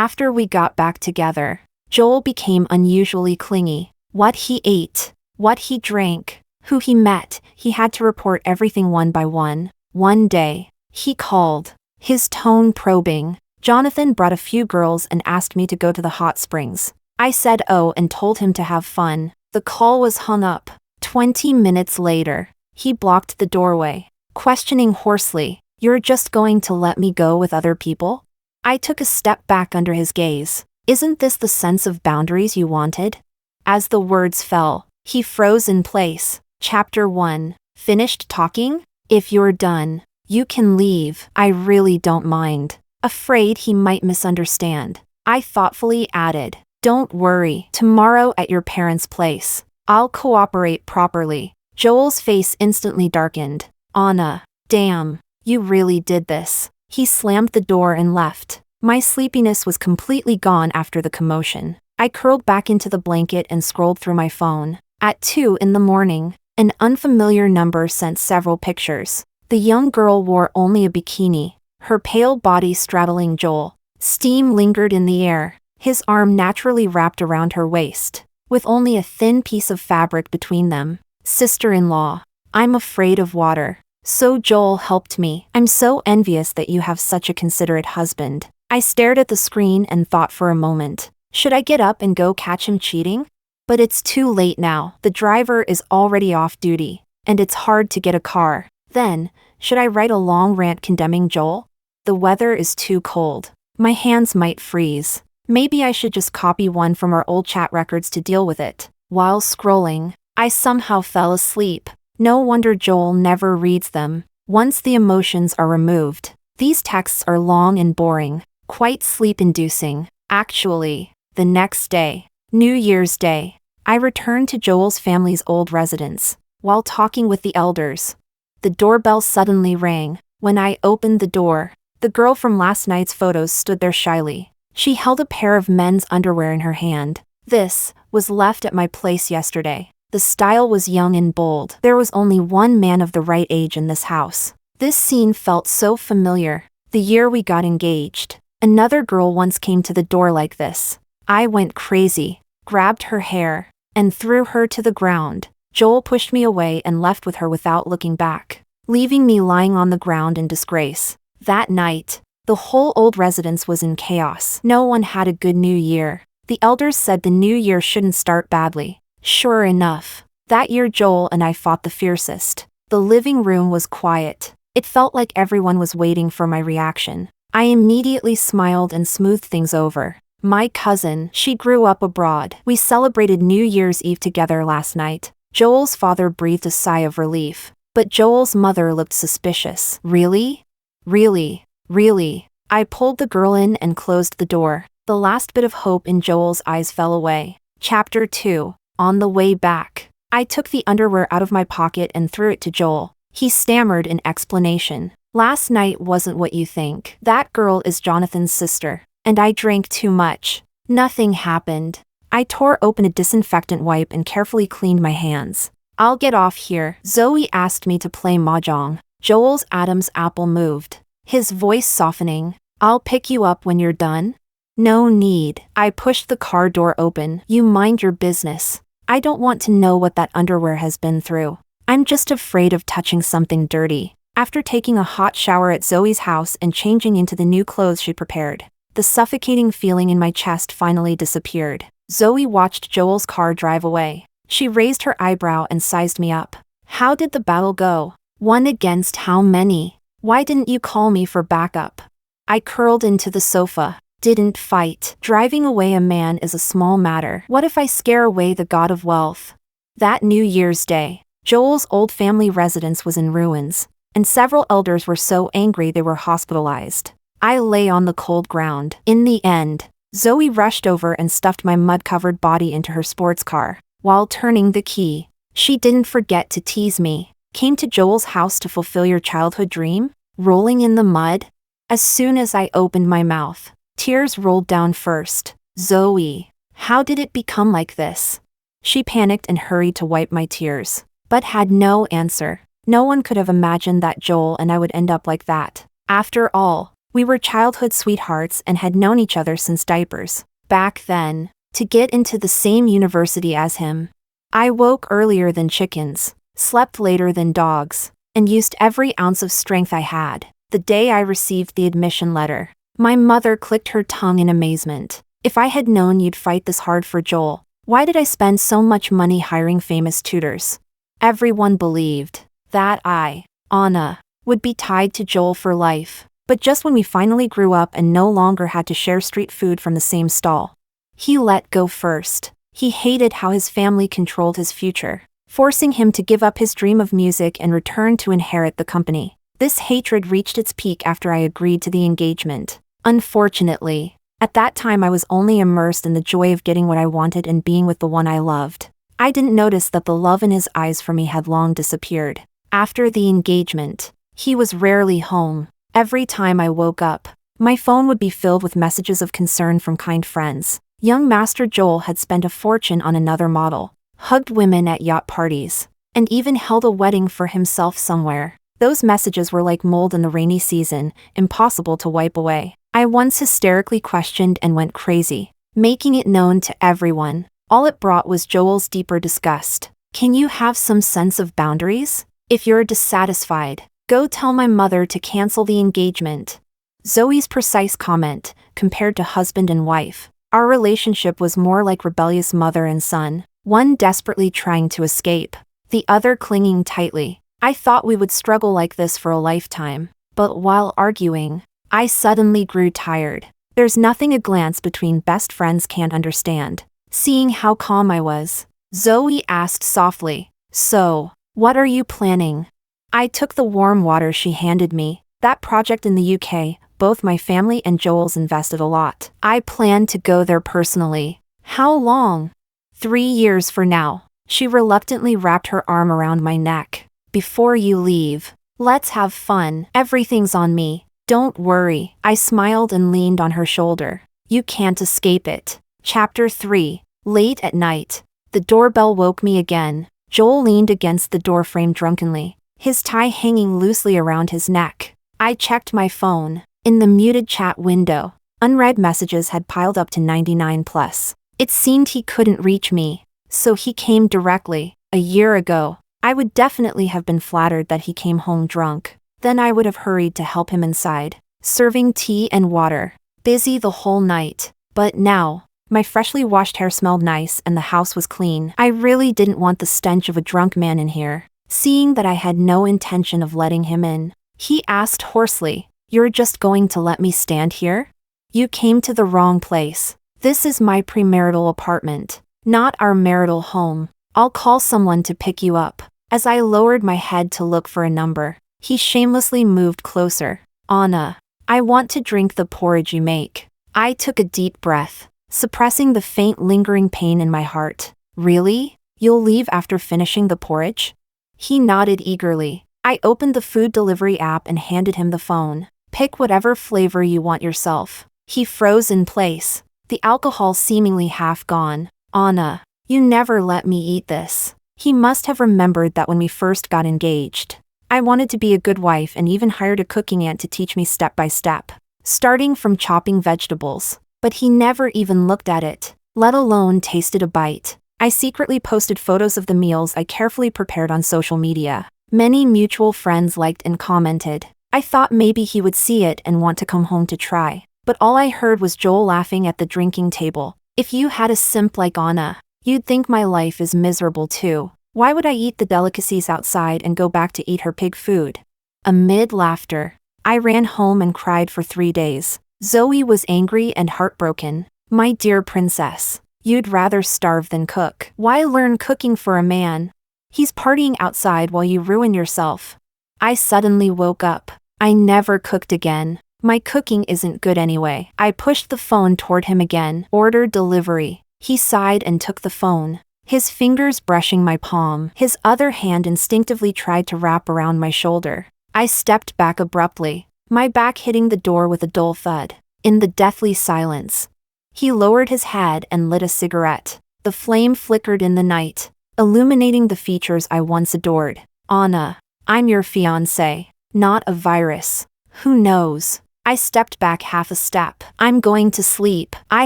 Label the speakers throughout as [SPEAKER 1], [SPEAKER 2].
[SPEAKER 1] After we got back together, Joel became unusually clingy. What he ate, what he drank, who he met, he had to report everything one by one. One day, he called, his tone probing. Jonathan brought a few girls and asked me to go to the hot springs. I said oh and told him to have fun. The call was hung up. 20 minutes later, he blocked the doorway, questioning hoarsely, "You're just going to let me go with other people?" I took a step back under his gaze. Isn't this the sense of boundaries you wanted? As the words fell, he froze in place. Chapter 1. Finished talking? If you're done, you can leave. I really don't mind. Afraid he might misunderstand, I thoughtfully added, "Don't worry, tomorrow at your parents' place, I'll cooperate properly." Joel's face instantly darkened. Anna, damn, you really did this. He slammed the door and left. My sleepiness was completely gone after the commotion. I curled back into the blanket and scrolled through my phone. At 2 in the morning, an unfamiliar number sent several pictures. The young girl wore only a bikini, her pale body straddling Joel. Steam lingered in the air, his arm naturally wrapped around her waist, with only a thin piece of fabric between them. Sister-in-law, I'm afraid of water. So Joel helped me. I'm so envious that you have such a considerate husband. I stared at the screen and thought for a moment. Should I get up and go catch him cheating? But it's too late now. The driver is already off duty, and it's hard to get a car. Then, should I write a long rant condemning Joel? The weather is too cold. My hands might freeze. Maybe I should just copy one from our old chat records to deal with it. While scrolling, I somehow fell asleep. No wonder Joel never reads them. Once the emotions are removed, these texts are long and boring, quite sleep-inducing. Actually, the next day, New Year's Day, I returned to Joel's family's old residence. While talking with the elders, the doorbell suddenly rang. When I opened the door, the girl from last night's photos stood there shyly. She held a pair of men's underwear in her hand. This was left at my place yesterday. The style was young and bold. There was only one man of the right age in this house. This scene felt so familiar. The year we got engaged, another girl once came to the door like this. I went crazy, grabbed her hair, and threw her to the ground. Joel pushed me away and left with her without looking back, leaving me lying on the ground in disgrace. That night, the whole old residence was in chaos. No one had a good new year. The elders said the new year shouldn't start badly. Sure enough, that year Joel and I fought the fiercest. The living room was quiet. It felt like everyone was waiting for my reaction. I immediately smiled and smoothed things over. My cousin, she grew up abroad. We celebrated New Year's Eve together last night. Joel's father breathed a sigh of relief, but Joel's mother looked suspicious. Really? Really? Really? I pulled the girl in and closed the door. The last bit of hope in Joel's eyes fell away. Chapter 2. On the way back, I took the underwear out of my pocket and threw it to Joel. He stammered in explanation. Last night wasn't what you think. That girl is Jonathan's sister, and I drank too much. Nothing happened. I tore open a disinfectant wipe and carefully cleaned my hands. I'll get off here. Zoe asked me to play mahjong. Joel's Adam's apple moved, his voice softening. I'll pick you up when you're done. No need. I pushed the car door open. You mind your business. I don't want to know what that underwear has been through. I'm just afraid of touching something dirty. After taking a hot shower at Zoe's house and changing into the new clothes she prepared, the suffocating feeling in my chest finally disappeared. Zoe watched Joel's car drive away. She raised her eyebrow and sized me up. How did the battle go? One against how many? Why didn't you call me for backup? I curled into the sofa. Didn't fight. Driving away a man is a small matter. What if I scare away the god of wealth? That New Year's Day, Joel's old family residence was in ruins, and several elders were so angry they were hospitalized. I lay on the cold ground. In the end, Zoe rushed over and stuffed my mud-covered body into her sports car. While turning the key, she didn't forget to tease me. Came to Joel's house to fulfill your childhood dream? Rolling in the mud? As soon as I opened my mouth, tears rolled down first. Zoe, how did it become like this? She panicked and hurried to wipe my tears, but had no answer. No one could have imagined that Joel and I would end up like that. After all, We were childhood sweethearts and had known each other since diapers. Back then, to get into the same university as him. I woke earlier than chickens, slept later than dogs, and used every ounce of strength I had. The day I received the admission letter, my mother clicked her tongue in amazement. If I had known you'd fight this hard for Joel, why did I spend so much money hiring famous tutors? Everyone believed that I, Anna, would be tied to Joel for life. But just when we finally grew up and no longer had to share street food from the same stall, he let go first. He hated how his family controlled his future, forcing him to give up his dream of music and return to inherit the company. This hatred reached its peak after I agreed to the engagement. Unfortunately, at that time I was only immersed in the joy of getting what I wanted and being with the one I loved. I didn't notice that the love in his eyes for me had long disappeared. After the engagement, he was rarely home. Every time I woke up, my phone would be filled with messages of concern from kind friends. Young Master Joel had spent a fortune on another model, hugged women at yacht parties, and even held a wedding for himself somewhere. Those messages were like mold in the rainy season, impossible to wipe away. I once hysterically questioned and went crazy, making it known to everyone. All it brought was Joel's deeper disgust. Can you have some sense of boundaries? If you're dissatisfied, go tell my mother to cancel the engagement. Zoe's precise comment, compared to husband and wife. Our relationship was more like rebellious mother and son, one desperately trying to escape, the other clinging tightly. I thought we would struggle like this for a lifetime, but while arguing, I suddenly grew tired. There's nothing a glance between best friends can't understand. Seeing how calm I was, Zoe asked softly, "So, what are you planning?" I took the warm water she handed me. That project in the UK, both my family and Joel's invested a lot. I plan to go there personally. How long? 3 years for now. She reluctantly wrapped her arm around my neck. Before you leave, let's have fun. Everything's on me. Don't worry. I smiled and leaned on her shoulder. You can't escape it. Chapter 3. Late at night. The doorbell woke me again. Joel leaned against the doorframe drunkenly, his tie hanging loosely around his neck. I checked my phone. In the muted chat window, unread messages had piled up to 99 plus. It seemed he couldn't reach me, so he came directly. A year ago, I would definitely have been flattered that he came home drunk. Then I would have hurried to help him inside, serving tea and water, busy the whole night. But now, my freshly washed hair smelled nice and the house was clean. I really didn't want the stench of a drunk man in here. Seeing that I had no intention of letting him in, he asked hoarsely, "You're just going to let me stand here? You came to the wrong place. This is my premarital apartment, not our marital home. I'll call someone to pick you up." As I lowered my head to look for a number, he shamelessly moved closer. "Anna, I want to drink the porridge you make." I took a deep breath, suppressing the faint lingering pain in my heart. "Really? You'll leave after finishing the porridge?" He nodded eagerly. I opened the food delivery app and handed him the phone. "Pick whatever flavor you want yourself." He froze in place, the alcohol seemingly half gone. "Anna, you never let me eat this." He must have remembered that when we first got engaged, I wanted to be a good wife and even hired a cooking aunt to teach me step by step, starting from chopping vegetables. But he never even looked at it, let alone tasted a bite. I secretly posted photos of the meals I carefully prepared on social media. Many mutual friends liked and commented. I thought maybe he would see it and want to come home to try. But all I heard was Joel laughing at the drinking table. "If you had a simp like Anna, you'd think my life is miserable too. Why would I eat the delicacies outside and go back to eat her pig food?" Amid laughter, I ran home and cried for 3 days. Zoe was angry and heartbroken. "My dear princess, you'd rather starve than cook. Why learn cooking for a man? He's partying outside while you ruin yourself." I suddenly woke up. I never cooked again. My cooking isn't good anyway. I pushed the phone toward him again. "Order delivery." He sighed and took the phone, his fingers brushing my palm. His other hand instinctively tried to wrap around my shoulder. I stepped back abruptly, my back hitting the door with a dull thud. In the deathly silence, he lowered his head and lit a cigarette. The flame flickered in the night, illuminating the features I once adored. "Anna, I'm your fiancé, not a virus. Who knows? I stepped back half a step. I'm going to sleep. I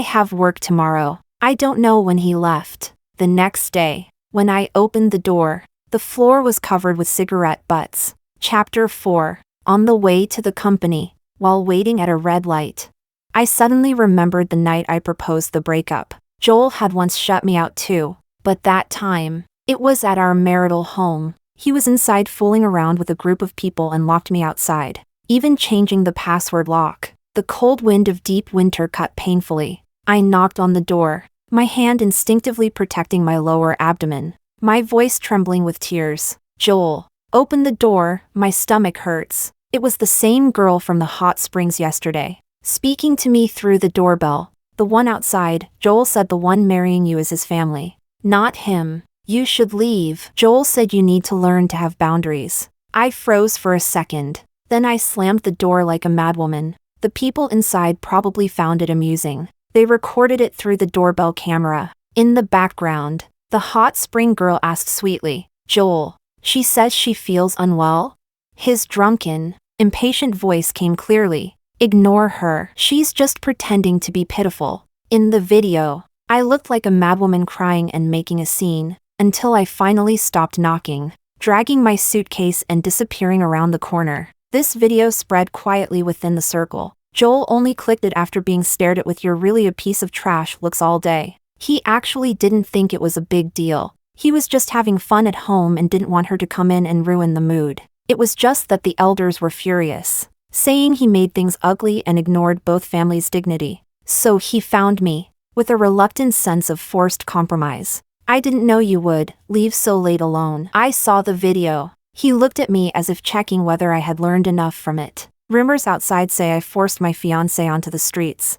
[SPEAKER 1] have work tomorrow. I don't know when he left. The next day, when I opened the door, the floor was covered with cigarette butts. Chapter 4. On the way to the company, while waiting at a red light. I suddenly remembered the night I proposed the breakup. Joel had once shut me out too, but that time, it was at our marital home. He was inside fooling around with a group of people and locked me outside, even changing the password lock. The cold wind of deep winter cut painfully. I knocked on the door, my hand instinctively protecting my lower abdomen, my voice trembling with tears. Joel, open the door, my stomach hurts. It was the same girl from the hot springs yesterday, speaking to me through the doorbell. The one outside. Joel said the one marrying you is his family. Not him. You should leave. Joel said you need to learn to have boundaries. I froze for a second. Then I slammed the door like a madwoman. The people inside probably found it amusing. They recorded it through the doorbell camera. In the background, the hot spring girl asked sweetly, Joel, she says she feels unwell? His drunken, impatient voice came clearly. Ignore her. She's just pretending to be pitiful. In the video, I looked like a madwoman crying and making a scene, until I finally stopped knocking, dragging my suitcase and disappearing around the corner. This video spread quietly within the circle. Joel only clicked it after being stared at with "you're really a piece of trash" looks all day. He actually didn't think it was a big deal. He was just having fun at home and didn't want her to come in and ruin the mood. It was just that the elders were furious, saying he made things ugly and ignored both families' dignity. So he found me, with a reluctant sense of forced compromise. I didn't know you would leave so late alone. I saw the video. He looked at me as if checking whether I had learned enough from it. Rumors outside say I forced my fiancé onto the streets.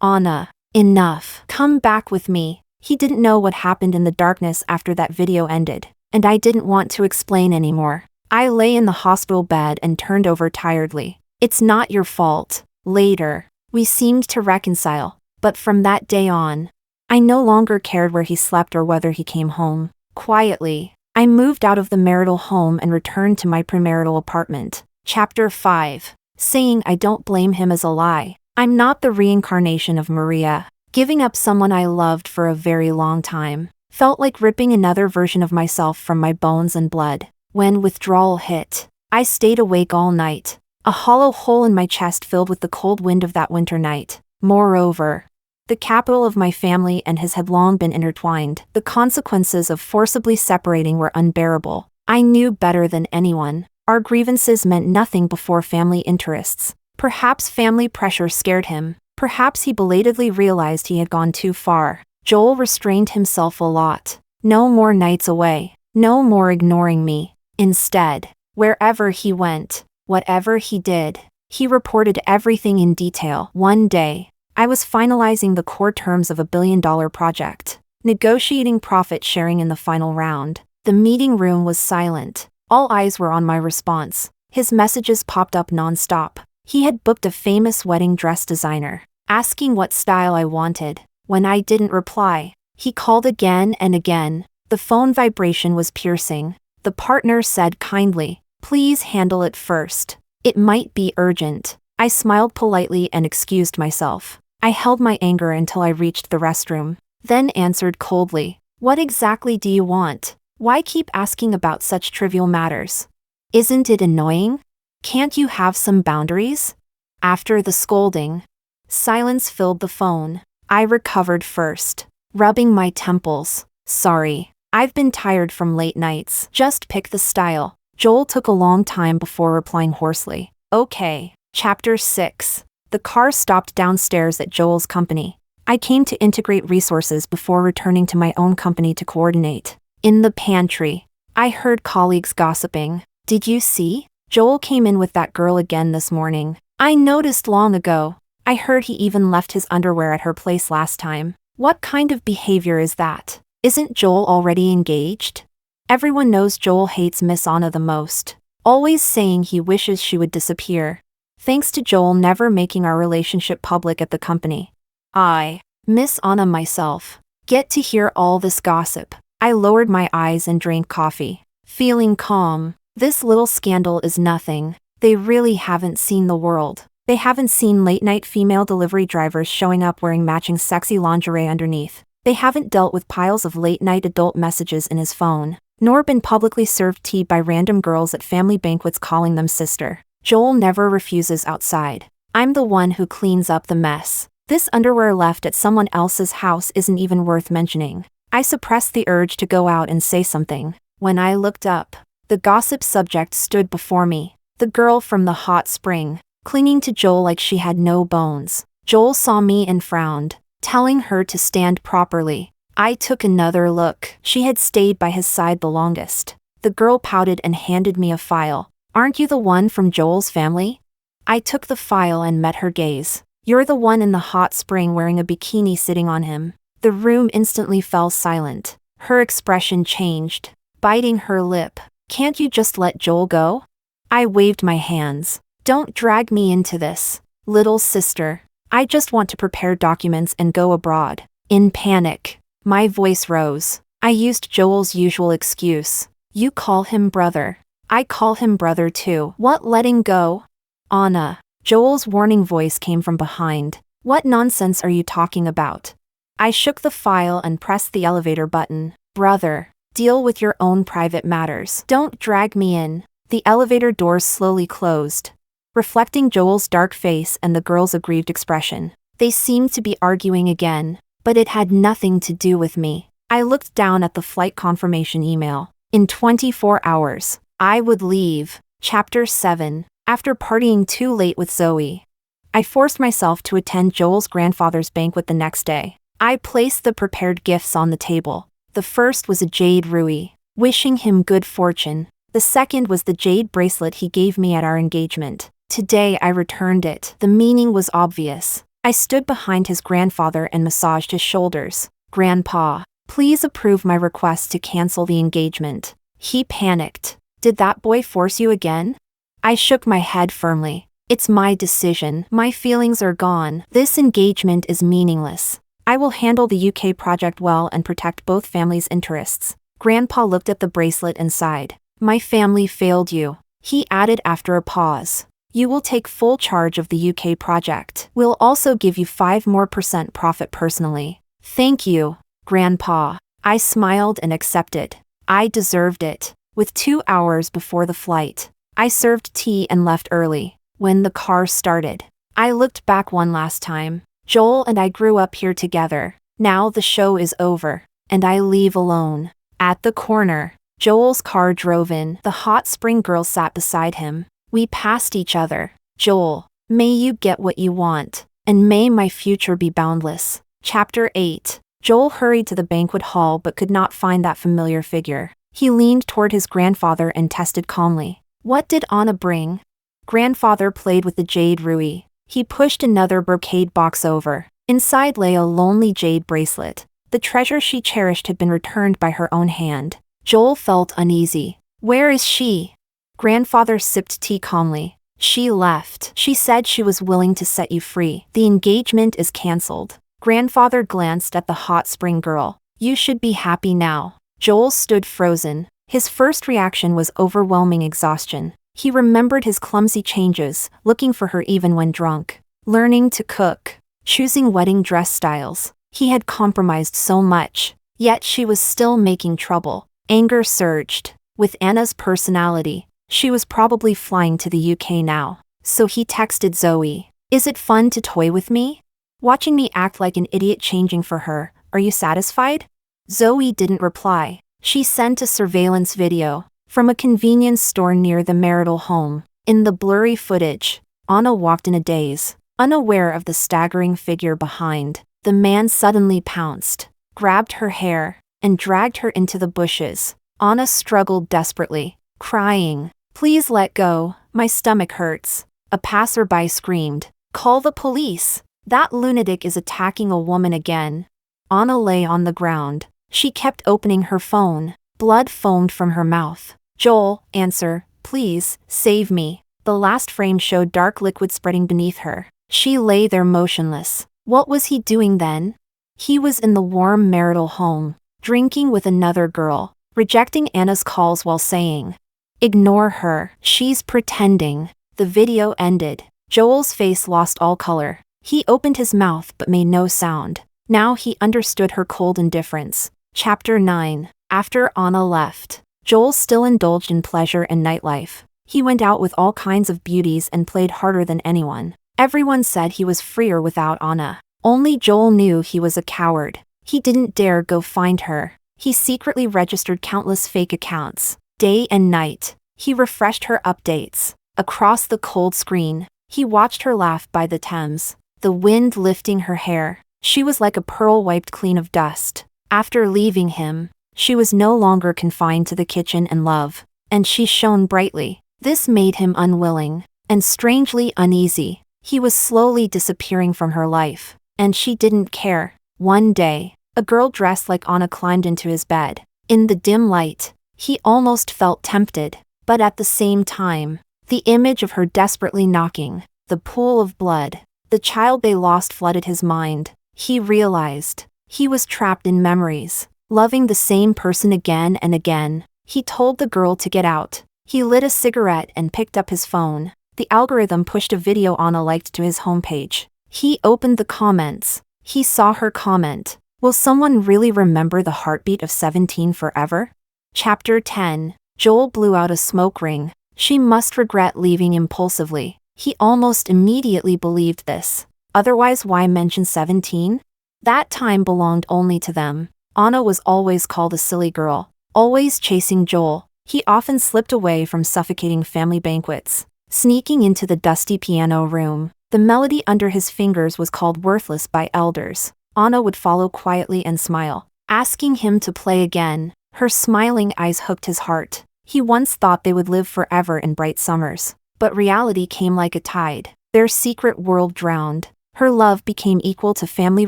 [SPEAKER 1] Anna, enough. Come back with me. He didn't know what happened in the darkness after that video ended, and I didn't want to explain anymore. I lay in the hospital bed and turned over tiredly. It's not your fault. Later, we seemed to reconcile, but from that day on, I no longer cared where he slept or whether he came home. Quietly, I moved out of the marital home and returned to my premarital apartment. Chapter 5. Saying I don't blame him is a lie. I'm not the reincarnation of Maria. Giving up someone I loved for a very long time felt like ripping another version of myself from my bones and blood. When withdrawal hit, I stayed awake all night, a hollow hole in my chest filled with the cold wind of that winter night. Moreover, the capital of my family and his had long been intertwined. The consequences of forcibly separating were unbearable. I knew better than anyone. Our grievances meant nothing before family interests. Perhaps family pressure scared him. Perhaps he belatedly realized he had gone too far. Joel restrained himself a lot. No more nights away. No more ignoring me. Instead, wherever he went, whatever he did, he reported everything in detail. One day, I was finalizing the core terms of a billion-dollar project, negotiating profit sharing in the final round. The meeting room was silent. All eyes were on my response. His messages popped up non-stop. He had booked a famous wedding dress designer, asking what style I wanted. When I didn't reply, he called again and again. The phone vibration was piercing. The partner said kindly, "Please handle it first. It might be urgent." I smiled politely and excused myself. I held my anger until I reached the restroom, then answered coldly, "What exactly do you want? Why keep asking about such trivial matters? Isn't it annoying? Can't you have some boundaries?" After the scolding, silence filled the phone. I recovered first, rubbing my temples. "Sorry, I've been tired from late nights. Just pick the style." Joel took a long time before replying hoarsely, "Okay." Chapter 6. The car stopped downstairs at Joel's company. I came to integrate resources before returning to my own company to coordinate. In the pantry, I heard colleagues gossiping. "Did you see? Joel came in with that girl again this morning. I noticed long ago. I heard he even left his underwear at her place last time. What kind of behavior is that? Isn't Joel already engaged?" Everyone knows Joel hates Miss Anna the most, always saying he wishes she would disappear. Thanks to Joel never making our relationship public at the company, I, Miss Anna myself, get to hear all this gossip. I lowered my eyes and drank coffee, feeling calm. This little scandal is nothing. They really haven't seen the world. They haven't seen late-night female delivery drivers showing up wearing matching sexy lingerie underneath. They haven't dealt with piles of late-night adult messages in his phone, nor been publicly served tea by random girls at family banquets calling them sister. Joel never refuses outside. I'm the one who cleans up the mess. This underwear left at someone else's house isn't even worth mentioning. I suppressed the urge to go out and say something. When I looked up, the gossip subject stood before me. The girl from the hot spring, clinging to Joel like she had no bones. Joel saw me and frowned, telling her to stand properly. I took another look. She had stayed by his side the longest. The girl pouted and handed me a file. Aren't you the one from Joel's family? I took the file and met her gaze. You're the one in the hot spring wearing a bikini sitting on him. The room instantly fell silent. Her expression changed, biting her lip. Can't you just let Joel go? I waved my hands. Don't drag me into this, little sister. I just want to prepare documents and go abroad. In panic, my voice rose. I used Joel's usual excuse. You call him brother. I call him brother too. What letting go? Anna. Joel's warning voice came from behind. What nonsense are you talking about? I shook the file and pressed the elevator button. Brother, deal with your own private matters. Don't drag me in. The elevator doors slowly closed, reflecting Joel's dark face and the girl's aggrieved expression. They seemed to be arguing again, but it had nothing to do with me. I looked down at the flight confirmation email. In 24 hours, I would leave. Chapter 7. After partying too late with Zoe, I forced myself to attend Joel's grandfather's banquet the next day. I placed the prepared gifts on the table. The first was a jade ruby, wishing him good fortune. The second was the jade bracelet he gave me at our engagement. Today I returned it. The meaning was obvious. I stood behind his grandfather and massaged his shoulders. Grandpa, please approve my request to cancel the engagement. He panicked. Did that boy force you again? I shook my head firmly. It's my decision. My feelings are gone. This engagement is meaningless. I will handle the UK project well and protect both families' interests. Grandpa looked at the bracelet and sighed. My family failed you. He added after a pause. You will take full charge of the UK project. We'll also give you 5% more profit personally. Thank you, Grandpa. I smiled and accepted. I deserved it. With 2 hours before the flight, I served tea and left early. When the car started, I looked back one last time. Joel and I grew up here together. Now the show is over, and I leave alone. At the corner, Joel's car drove in. The hot spring girl sat beside him. We passed each other. Joel, may you get what you want, and may my future be boundless. Chapter 8. Joel hurried to the banquet hall but could not find that familiar figure. He leaned toward his grandfather and tested calmly. What did Anna bring? Grandfather played with the jade ruby. He pushed another brocade box over. Inside lay a lonely jade bracelet. The treasure she cherished had been returned by her own hand. Joel felt uneasy. Where is she? Grandfather sipped tea calmly. She left. She said she was willing to set you free. The engagement is cancelled. Grandfather glanced at the hot spring girl. You should be happy now. Joel stood frozen. His first reaction was overwhelming exhaustion. He remembered his clumsy changes, looking for her even when drunk. Learning to cook. Choosing wedding dress styles. He had compromised so much. Yet she was still making trouble. Anger surged. With Anna's personality, she was probably flying to the UK now. So he texted Zoe. Is it fun to toy with me? Watching me act like an idiot changing for her, are you satisfied? Zoe didn't reply. She sent a surveillance video from a convenience store near the marital home. In the blurry footage, Anna walked in a daze, unaware of the staggering figure behind. The man suddenly pounced, grabbed her hair, and dragged her into the bushes. Anna struggled desperately, crying, "Please let go, my stomach hurts." A passerby screamed, "Call the police! That lunatic is attacking a woman again." Anna lay on the ground. She kept opening her phone. Blood foamed from her mouth. "Joel, answer, please, save me." The last frame showed dark liquid spreading beneath her. She lay there motionless. What was he doing then? He was in the warm marital home, drinking with another girl, rejecting Anna's calls while saying, "Ignore her, she's pretending." The video ended. Joel's face lost all color. He opened his mouth but made no sound. Now he understood her cold indifference. Chapter 9. After Anna left, Joel still indulged in pleasure and nightlife. He went out with all kinds of beauties and played harder than anyone. Everyone said he was freer without Anna. Only Joel knew he was a coward. He didn't dare go find her. He secretly registered countless fake accounts. Day and night, he refreshed her updates. Across the cold screen, he watched her laugh by the Thames, the wind lifting her hair. She was like a pearl wiped clean of dust. After leaving him, she was no longer confined to the kitchen and love, and she shone brightly. This made him unwilling, and strangely uneasy. He was slowly disappearing from her life, and she didn't care. One day, a girl dressed like Anna climbed into his bed. In the dim light, he almost felt tempted, but at the same time, the image of her desperately knocking, the pool of blood, the child they lost flooded his mind. He realized he was trapped in memories, loving the same person again and again. He told the girl to get out. He lit a cigarette and picked up his phone. The algorithm pushed a video Anna liked to his homepage. He opened the comments. He saw her comment, "Will someone really remember the heartbeat of 17 forever?" Chapter 10. Joel blew out a smoke ring. She must regret leaving impulsively. He almost immediately believed this. Otherwise, why mention 17? That time belonged only to them. Anna was always called a silly girl, always chasing Joel. He often slipped away from suffocating family banquets, sneaking into the dusty piano room. The melody under his fingers was called worthless by elders. Anna would follow quietly and smile, asking him to play again. Her smiling eyes hooked his heart. He once thought they would live forever in bright summers, but reality came like a tide. Their secret world drowned. Her love became equal to family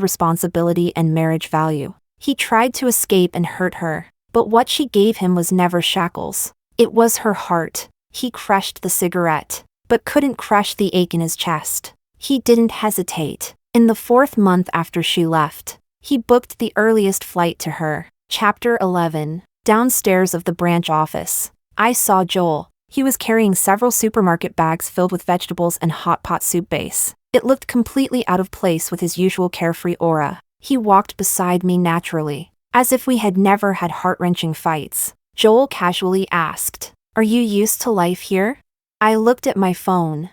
[SPEAKER 1] responsibility and marriage value. He tried to escape and hurt her, but what she gave him was never shackles. It was her heart. He crushed the cigarette, but couldn't crush the ache in his chest. He didn't hesitate. In the 4th month after she left, he booked the earliest flight to her. Chapter 11. Downstairs of the branch office, I saw Joel. He was carrying several supermarket bags filled with vegetables and hot pot soup base. It looked completely out of place with his usual carefree aura. He walked beside me naturally, as if we had never had heart-wrenching fights. Joel casually asked, "Are you used to life here?" I looked at my phone.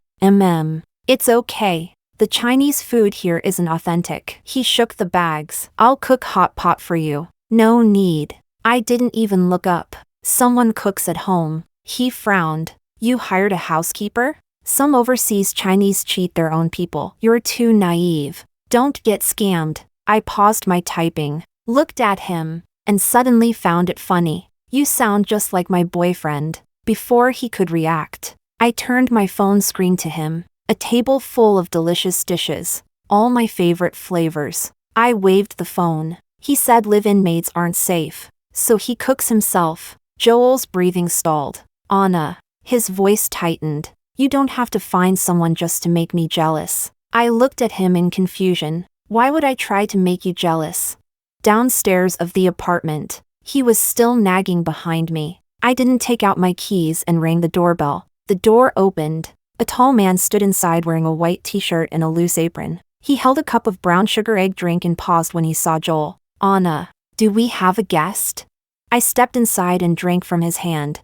[SPEAKER 1] It's okay. The Chinese food here isn't authentic. He shook the bags. "I'll cook hot pot for you." "No need." I didn't even look up. "Someone cooks at home." He frowned. "You hired a housekeeper?" "Some overseas Chinese cheat their own people." "You're too naive. Don't get scammed." I paused my typing, looked at him, and suddenly found it funny. "You sound just like my boyfriend." Before he could react, I turned my phone screen to him. A table full of delicious dishes, all my favorite flavors. I waved the phone. He said live-in maids aren't safe, so he cooks himself. Joel's breathing stalled. "Anna." His voice tightened. "You don't have to find someone just to make me jealous." I looked at him in confusion. "Why would I try to make you jealous?" Downstairs of the apartment, he was still nagging behind me. I didn't take out my keys and rang the doorbell. The door opened. A tall man stood inside wearing a white t-shirt and a loose apron. He held a cup of brown sugar egg drink and paused when he saw Joel. "Anna, do we have a guest?" I stepped inside and drank from his hand.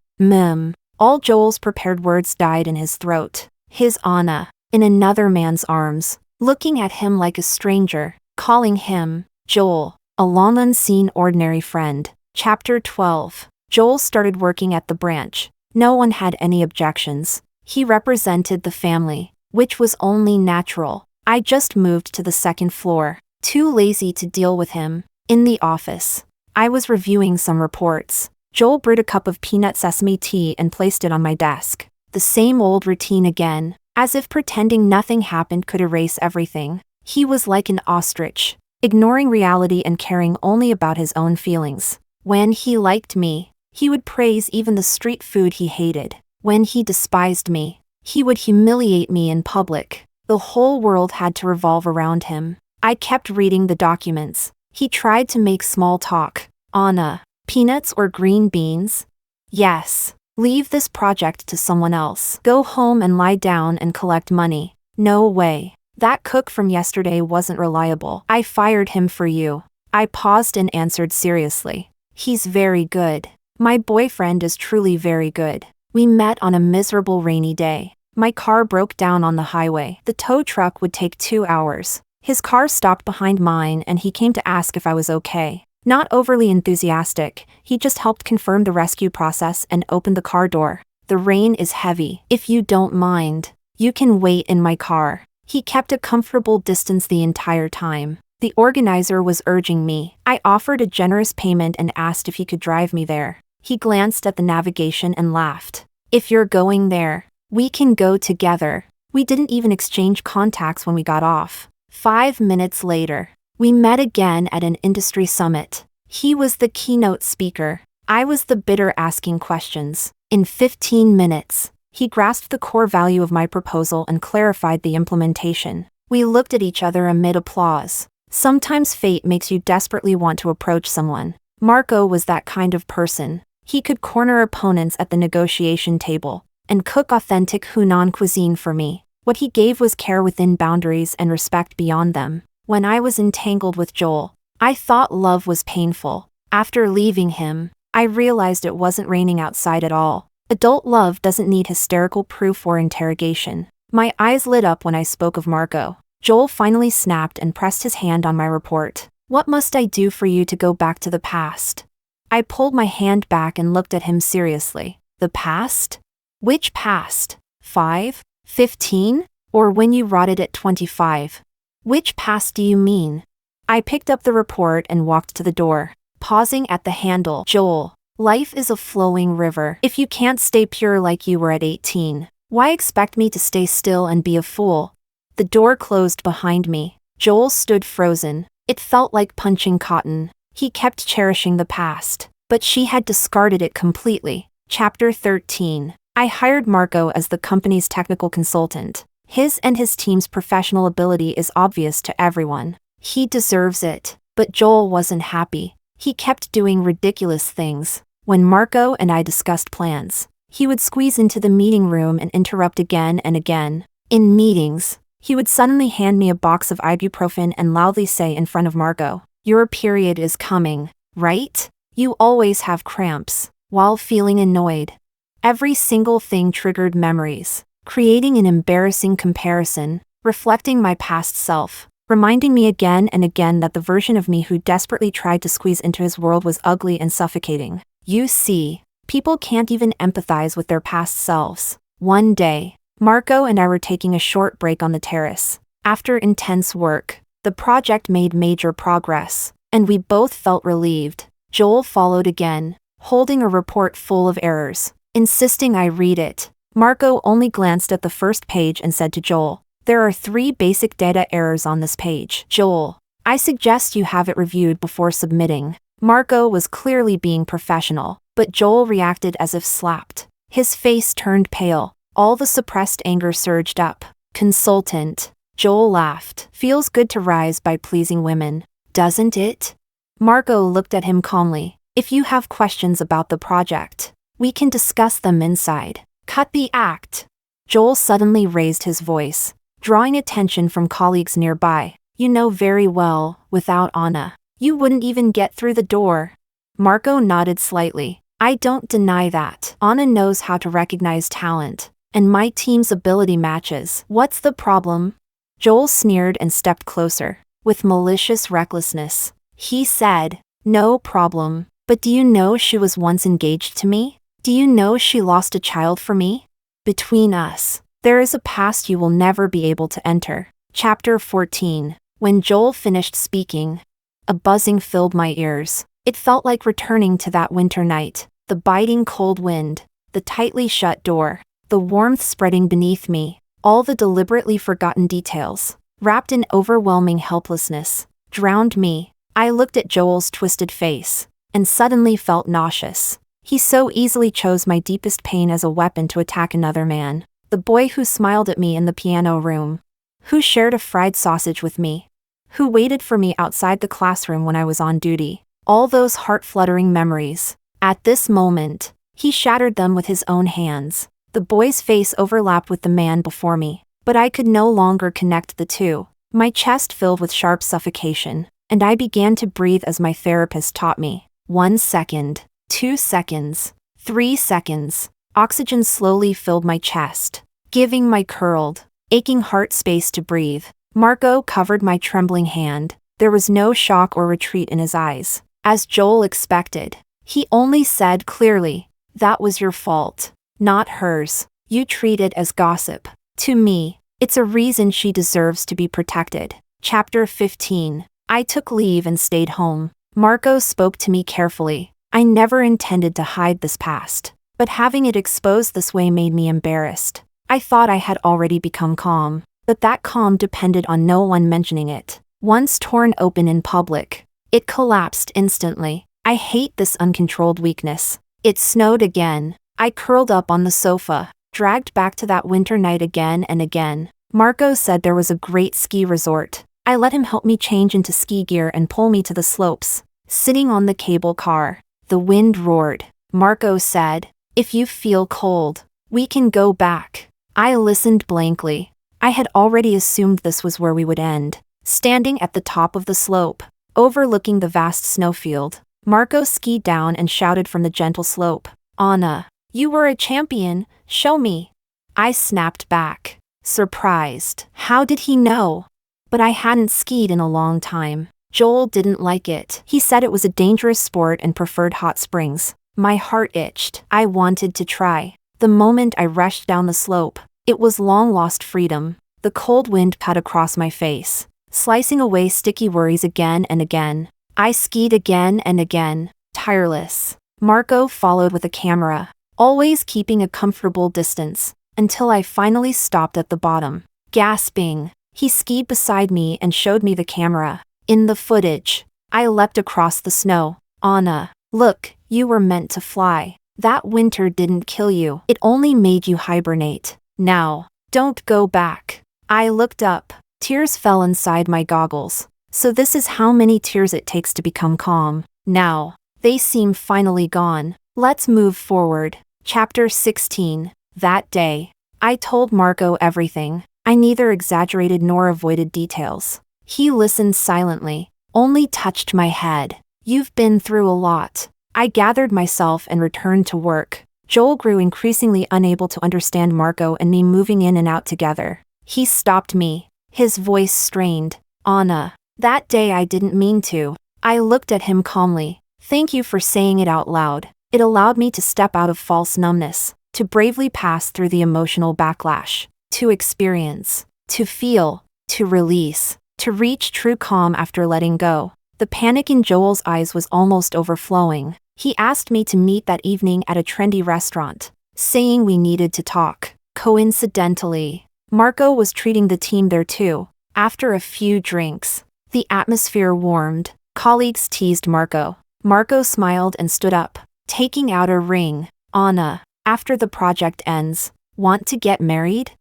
[SPEAKER 1] All Joel's prepared words died in his throat. His Anna, in another man's arms, looking at him like a stranger, calling him Joel, a long unseen ordinary friend. Chapter 12. Joel started working at the branch. No one had any objections. He represented the family, which was only natural. I just moved to the 2nd floor, too lazy to deal with him. In the office, I was reviewing some reports. Joel brewed a cup of peanut sesame tea and placed it on my desk. The same old routine again, as if pretending nothing happened could erase everything. He was like an ostrich, ignoring reality and caring only about his own feelings. When he liked me, he would praise even the street food he hated. When he despised me, he would humiliate me in public. The whole world had to revolve around him. I kept reading the documents. He tried to make small talk. "Anna, peanuts or green beans?" "Yes." "Leave this project to someone else. Go home and lie down and collect money." No way. That cook from yesterday wasn't reliable. I fired him for you. I paused and answered seriously. He's very good. My boyfriend is truly very good. We met on a miserable rainy day. My car broke down on the highway. The tow truck would take 2 hours. His car stopped behind mine and he came to ask if I was okay. Not overly enthusiastic, he just helped confirm the rescue process and opened the car door. The rain is heavy. If you don't mind, you can wait in my car. He kept a comfortable distance the entire time. The organizer was urging me. I offered a generous payment and asked if he could drive me there. He glanced at the navigation and laughed. If you're going there, we can go together. We didn't even exchange contacts when we got off. 5 minutes later, we met again at an industry summit. He was the keynote speaker. I was the bidder asking questions. In 15 minutes, he grasped the core value of my proposal and clarified the implementation. We looked at each other amid applause. Sometimes fate makes you desperately want to approach someone. Marco was that kind of person. He could corner opponents at the negotiation table and cook authentic Hunan cuisine for me. What he gave was care within boundaries and respect beyond them. When I was entangled with Joel, I thought love was painful. After leaving him, I realized it wasn't raining outside at all. Adult love doesn't need hysterical proof or interrogation. My eyes lit up when I spoke of Marco. Joel finally snapped and pressed his hand on my report. What must I do for you to go back to the past? I pulled my hand back and looked at him seriously. The past? Which past? 5? 15? Or when you rotted at 25? Which past do you mean? I picked up the report and walked to the door, pausing at the handle. Joel, life is a flowing river. If you can't stay pure like you were at 18, why expect me to stay still and be a fool? The door closed behind me. Joel stood frozen. It felt like punching cotton. He kept cherishing the past, but she had discarded it completely. Chapter 13. I hired Marco as the company's technical consultant. His and his team's professional ability is obvious to everyone. He deserves it. But Joel wasn't happy. He kept doing ridiculous things. When Marco and I discussed plans, he would squeeze into the meeting room and interrupt again and again. In meetings, he would suddenly hand me a box of ibuprofen and loudly say in front of Marco, "Your period is coming, right? You always have cramps," while feeling annoyed. Every single thing triggered memories, creating an embarrassing comparison, reflecting my past self, reminding me again and again that the version of me who desperately tried to squeeze into his world was ugly and suffocating. You see, people can't even empathize with their past selves. One day, Marco and I were taking a short break on the terrace. After intense work, the project made major progress, and we both felt relieved. Joel followed again, holding a report full of errors, insisting I read it. Marco only glanced at the first page and said to Joel, "There are 3 basic data errors on this page." Joel, I suggest you have it reviewed before submitting. Marco was clearly being professional, but Joel reacted as if slapped. His face turned pale. All the suppressed anger surged up. Consultant. Joel laughed. Feels good to rise by pleasing women, doesn't it? Marco looked at him calmly. If you have questions about the project, we can discuss them inside. Cut the act. Joel suddenly raised his voice, drawing attention from colleagues nearby. You know very well, without Anna, you wouldn't even get through the door. Marco nodded slightly. I don't deny that. Anna knows how to recognize talent, and my team's ability matches. What's the problem? Joel sneered and stepped closer. With malicious recklessness, he said, "No problem. But do you know she was once engaged to me? Do you know she lost a child for me? Between us, there is a past you will never be able to enter." Chapter 14. When Joel finished speaking, a buzzing filled my ears. It felt like returning to that winter night. The biting cold wind, the tightly shut door, the warmth spreading beneath me, all the deliberately forgotten details, wrapped in overwhelming helplessness, drowned me. I looked at Joel's twisted face, and suddenly felt nauseous. He so easily chose my deepest pain as a weapon to attack another man. The boy who smiled at me in the piano room, who shared a fried sausage with me, who waited for me outside the classroom when I was on duty. All those heart-fluttering memories. At this moment, he shattered them with his own hands. The boy's face overlapped with the man before me. But I could no longer connect the two. My chest filled with sharp suffocation, and I began to breathe as my therapist taught me. 1 second, 2 seconds, 3 seconds. Oxygen slowly filled my chest, giving my curled, aching heart space to breathe. Marco covered my trembling hand. There was no shock or retreat in his eyes. As Joel expected, he only said clearly, "That was your fault, not hers. You treat it as gossip. To me, it's a reason she deserves to be protected." Chapter 15. I took leave and stayed home. Marco spoke to me carefully. I never intended to hide this past, but having it exposed this way made me embarrassed. I thought I had already become calm, but that calm depended on no one mentioning it. Once torn open in public, it collapsed instantly. I hate this uncontrolled weakness. It snowed again. I curled up on the sofa, dragged back to that winter night again and again. Marco said there was a great ski resort. I let him help me change into ski gear and pull me to the slopes. Sitting on the cable car, the wind roared. Marco said, "If you feel cold, we can go back." I listened blankly. I had already assumed this was where we would end. Standing at the top of the slope, overlooking the vast snowfield, Marco skied down and shouted from the gentle slope, "Anna, you were a champion, show me." I snapped back, surprised. How did he know? But I hadn't skied in a long time. Joel didn't like it. He said it was a dangerous sport and preferred hot springs. My heart itched. I wanted to try. The moment I rushed down the slope, it was long-lost freedom. The cold wind cut across my face, slicing away sticky worries again and again. I skied again and again, tireless. Marco followed with a camera, always keeping a comfortable distance, until I finally stopped at the bottom. Gasping, he skied beside me and showed me the camera. In the footage, I leapt across the snow. "Anna, look, you were meant to fly. That winter didn't kill you. It only made you hibernate. Now, don't go back." I looked up. Tears fell inside my goggles. So this is how many tears it takes to become calm. Now, they seem finally gone. Let's move forward. Chapter 16. That day, I told Marco everything. I neither exaggerated nor avoided details. He listened silently, only touched my head. "You've been through a lot." I gathered myself and returned to work. Joel grew increasingly unable to understand Marco and me moving in and out together. He stopped me, his voice strained. "Anna, that day I didn't mean to." I looked at him calmly. "Thank you for saying it out loud. It allowed me to step out of false numbness, to bravely pass through the emotional backlash, to experience, to feel, to release, to reach true calm after letting go." The panic in Joel's eyes was almost overflowing. He asked me to meet that evening at a trendy restaurant, saying we needed to talk. Coincidentally, Marco was treating the team there too. After a few drinks, the atmosphere warmed. Colleagues teased Marco. Marco smiled and stood up, taking out a ring. "Anna, after the project ends, want to get married?"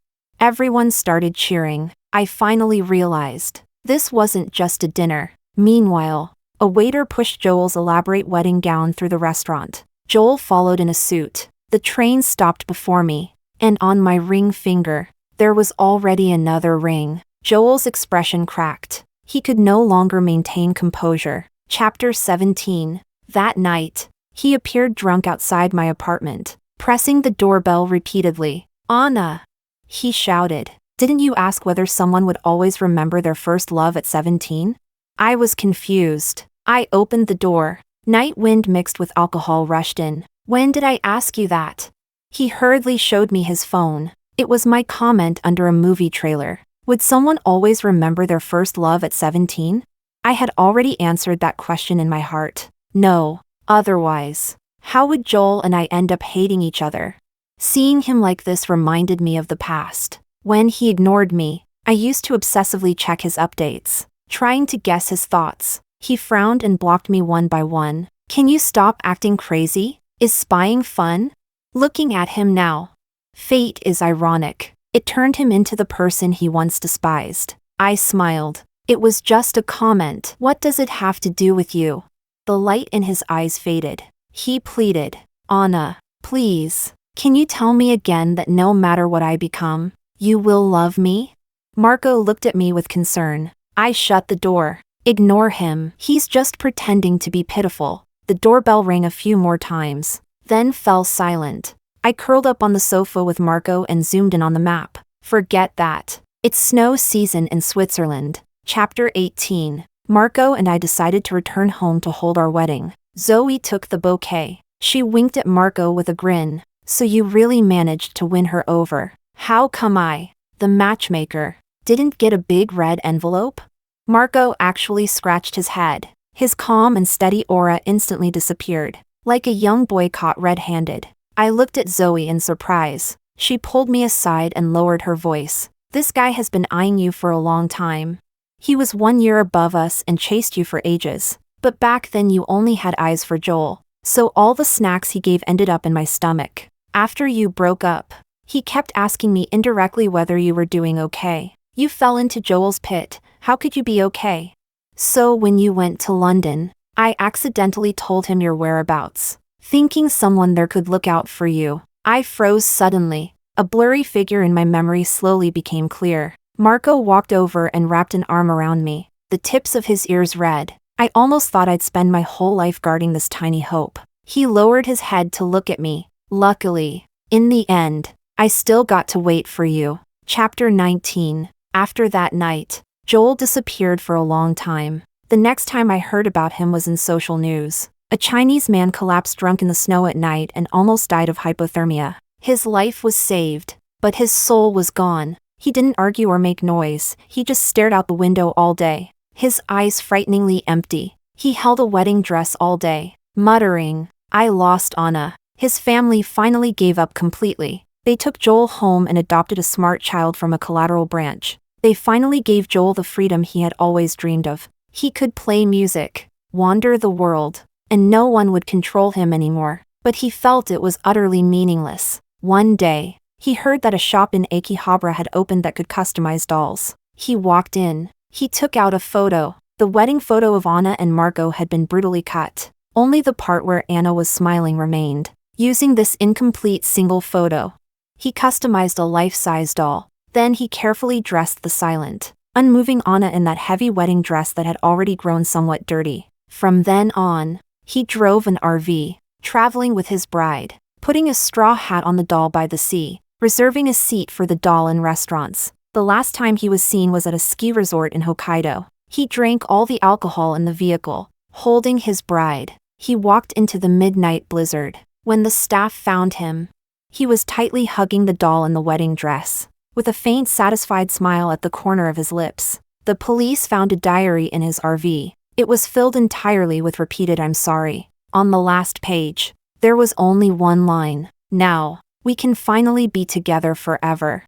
[SPEAKER 1] Everyone started cheering. I finally realized this wasn't just a dinner. Meanwhile, a waiter pushed Joel's elaborate wedding gown through the restaurant. Joel followed in a suit. The train stopped before me, and on my ring finger, there was already another ring. Joel's expression cracked. He could no longer maintain composure. Chapter 17. That night, he appeared drunk outside my apartment, pressing the doorbell repeatedly. "Anna!" he shouted. "Didn't you ask whether someone would always remember their first love at 17? I was confused. I opened the door. Night wind mixed with alcohol rushed in. "When did I ask you that?" He hurriedly showed me his phone. It was my comment under a movie trailer. Would someone always remember their first love at 17? I had already answered that question in my heart. No. Otherwise, how would Joel and I end up hating each other? Seeing him like this reminded me of the past. When he ignored me, I used to obsessively check his updates, trying to guess his thoughts. He frowned and blocked me one by one. "Can you stop acting crazy? Is spying fun?" Looking at him now, fate is ironic. It turned him into the person he once despised. I smiled. "It was just a comment. What does it have to do with you?" The light in his eyes faded. He pleaded, "Anna, please, can you tell me again that no matter what I become, You will love me? Marco looked at me with concern. I shut the door. Ignore him. He's just pretending to be pitiful. The doorbell rang a few more times, then fell silent. I curled up on the sofa with Marco and zoomed in on the map. Forget that. It's snow season in Switzerland. Chapter 18. Marco and I decided to return home to hold our wedding. Zoe took the bouquet. She winked at Marco with a grin. So you really managed to win her over. How come I, the matchmaker, didn't get a big red envelope? Marco actually scratched his head. His calm and steady aura instantly disappeared, like a young boy caught red-handed. I looked at Zoe in surprise. She pulled me aside and lowered her voice. This guy has been eyeing you for a long time. He was 1 year above us and chased you for ages. But back then you only had eyes for Joel. So all the snacks he gave ended up in my stomach. After you broke up, he kept asking me indirectly whether you were doing okay. You fell into Joel's pit. How could you be okay? So when you went to London, I accidentally told him your whereabouts, thinking someone there could look out for you. I froze suddenly. A blurry figure in my memory slowly became clear. Marco walked over and wrapped an arm around me, the tips of his ears red. I almost thought I'd spend my whole life guarding this tiny hope. He lowered his head to look at me. Luckily, in the end, I still got to wait for you. Chapter 19. After that night, Joel disappeared for a long time. The next time I heard about him was in social news. A Chinese man collapsed drunk in the snow at night and almost died of hypothermia. His life was saved, but his soul was gone. He didn't argue or make noise, he just stared out the window all day, his eyes frighteningly empty. He held a wedding dress all day, muttering, "I lost Anna." His family finally gave up completely. They took Joel home and adopted a smart child from a collateral branch. They finally gave Joel the freedom he had always dreamed of. He could play music, wander the world, and no one would control him anymore. But he felt it was utterly meaningless. One day, he heard that a shop in Akihabara had opened that could customize dolls. He walked in. He took out a photo. The wedding photo of Anna and Marco had been brutally cut. Only the part where Anna was smiling remained. Using this incomplete single photo, he customized a life-size doll. Then he carefully dressed the silent, unmoving Anna in that heavy wedding dress that had already grown somewhat dirty. From then on, he drove an RV, traveling with his bride, putting a straw hat on the doll by the sea, reserving a seat for the doll in restaurants. The last time he was seen was at a ski resort in Hokkaido. He drank all the alcohol in the vehicle, holding his bride. He walked into the midnight blizzard. When the staff found him, he was tightly hugging the doll in the wedding dress, with a faint satisfied smile at the corner of his lips. The police found a diary in his RV. It was filled entirely with repeated "I'm sorry." On the last page, there was only one line: "Now, we can finally be together forever."